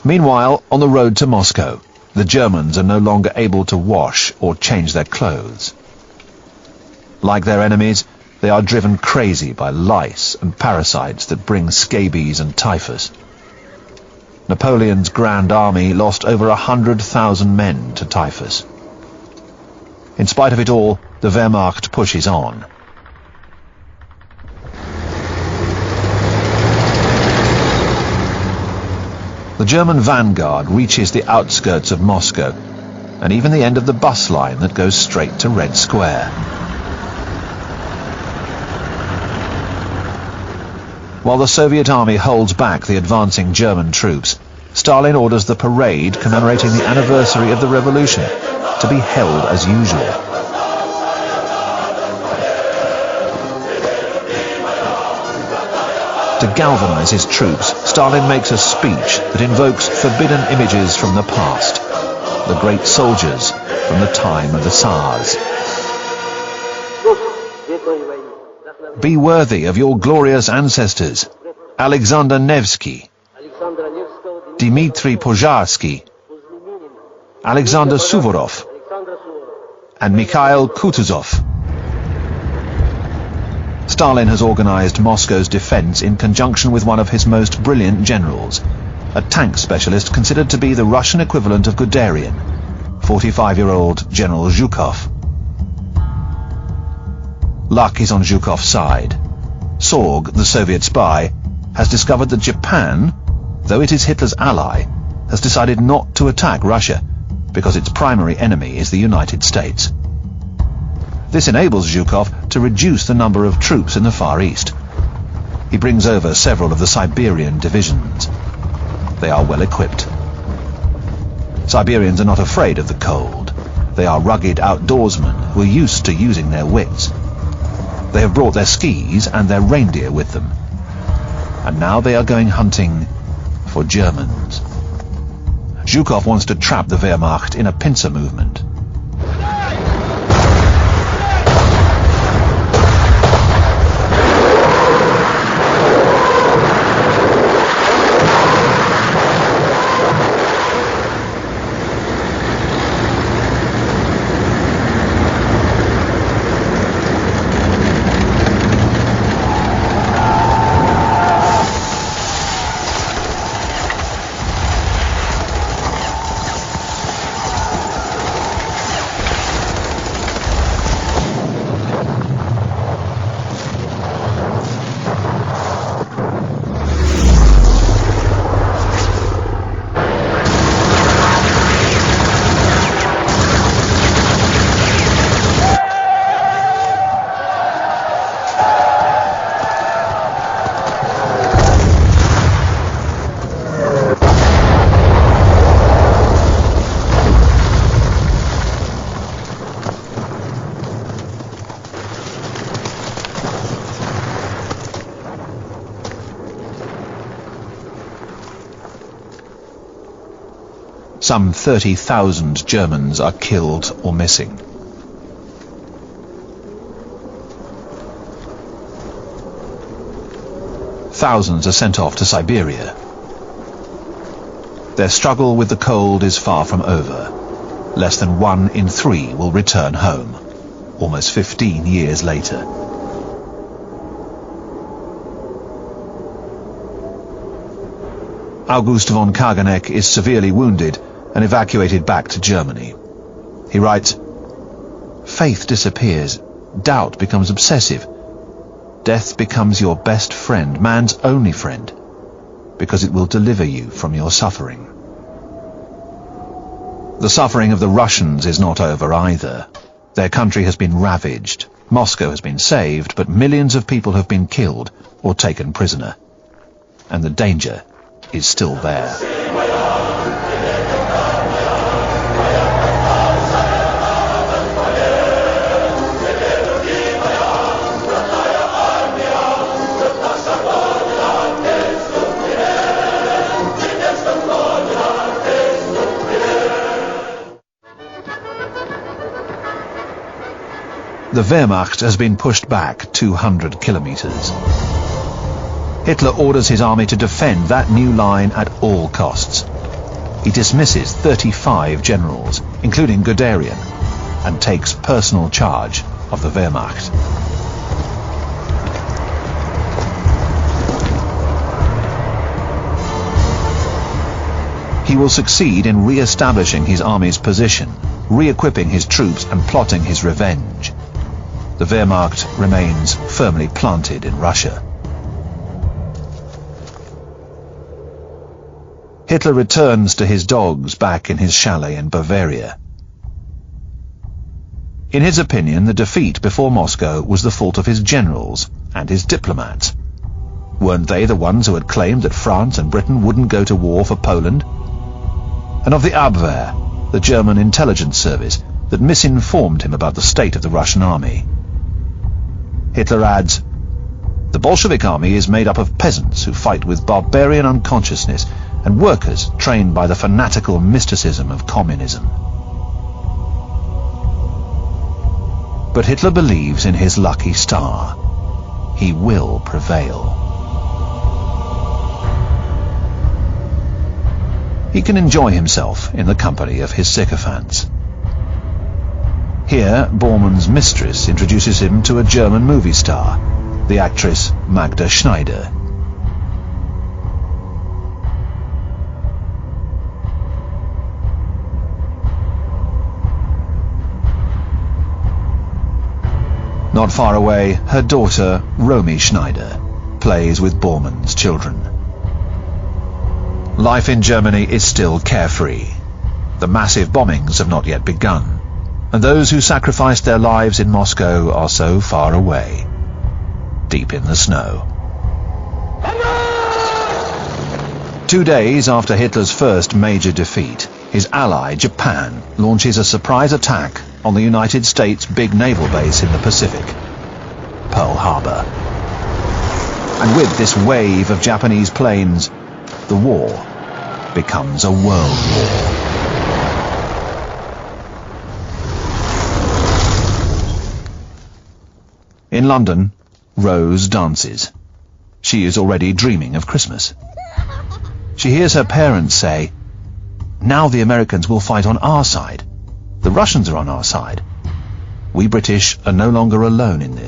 Meanwhile, on the road to Moscow, the Germans are no longer able to wash or change their clothes. Like their enemies, they are driven crazy by lice and parasites that bring scabies and typhus. Napoleon's Grand Army lost over 100,000 men to typhus. In spite of it all, the Wehrmacht pushes on. The German vanguard reaches the outskirts of Moscow, and even the end of the bus line that goes straight to Red Square. While the Soviet army holds back the advancing German troops, Stalin orders the parade commemorating the anniversary of the revolution to be held as usual. To galvanize his troops, Stalin makes a speech that invokes forbidden images from the past, the great soldiers from the time of the Tsars. Be worthy of your glorious ancestors, Alexander Nevsky, Dmitry Pozharsky, Alexander Suvorov, and Mikhail Kutuzov. Stalin has organized Moscow's defense in conjunction with one of his most brilliant generals, a tank specialist considered to be the Russian equivalent of Guderian, 45-year-old General Zhukov. Luck is on Zhukov's side. Sorg, the Soviet spy, has discovered that Japan, though it is Hitler's ally, has decided not to attack Russia because its primary enemy is the United States. This enables Zhukov to reduce the number of troops in the Far East. He brings over several of the Siberian divisions. They are well equipped. Siberians are not afraid of the cold. They are rugged outdoorsmen who are used to using their wits. They have brought their skis and their reindeer with them. And now they are going hunting for Germans. Zhukov wants to trap the Wehrmacht in a pincer movement. Some 30,000 Germans are killed or missing. Thousands are sent off to Siberia. Their struggle with the cold is far from over. Less than 1 in 3 will return home, almost 15 years later. August von Kaganek is severely wounded and evacuated back to Germany. He writes, "Faith disappears, doubt becomes obsessive. Death becomes your best friend, man's only friend, because it will deliver you from your suffering." The suffering of the Russians is not over either. Their country has been ravaged. Moscow has been saved, but millions of people have been killed or taken prisoner. And the danger is still there. The Wehrmacht has been pushed back 200 kilometers. Hitler orders his army to defend that new line at all costs. he dismisses 35 generals, including Guderian, and takes personal charge of the Wehrmacht. He will succeed in re-establishing his army's position, re-equipping his troops and plotting his revenge. The Wehrmacht remains firmly planted in Russia. Hitler returns to his dogs back in his chalet in Bavaria. In his opinion, the defeat before Moscow was the fault of his generals and his diplomats. Weren't they the ones who had claimed that France and Britain wouldn't go to war for Poland? And of the Abwehr, the German intelligence service, that misinformed him about the state of the Russian army. Hitler adds, "The Bolshevik army is made up of peasants who fight with barbarian unconsciousness and workers trained by the fanatical mysticism of communism." But Hitler believes in his lucky star. He will prevail. He can enjoy himself in the company of his sycophants. Here, Bormann's mistress introduces him to a German movie star, the actress Magda Schneider. Not far away, her daughter, Romy Schneider, plays with Bormann's children. Life in Germany is still carefree. The massive bombings have not yet begun, and those who sacrificed their lives in Moscow are so far away, deep in the snow. 2 days after Hitler's first major defeat, his ally, Japan, launches a surprise attack on the United States' big naval base in the Pacific, Pearl Harbor. And with this wave of Japanese planes, the war becomes a world war. In London, Rose dances. She is already dreaming of Christmas. She hears her parents say, "Now the Americans will fight on our side. The Russians are on our side. We British are no longer alone in this."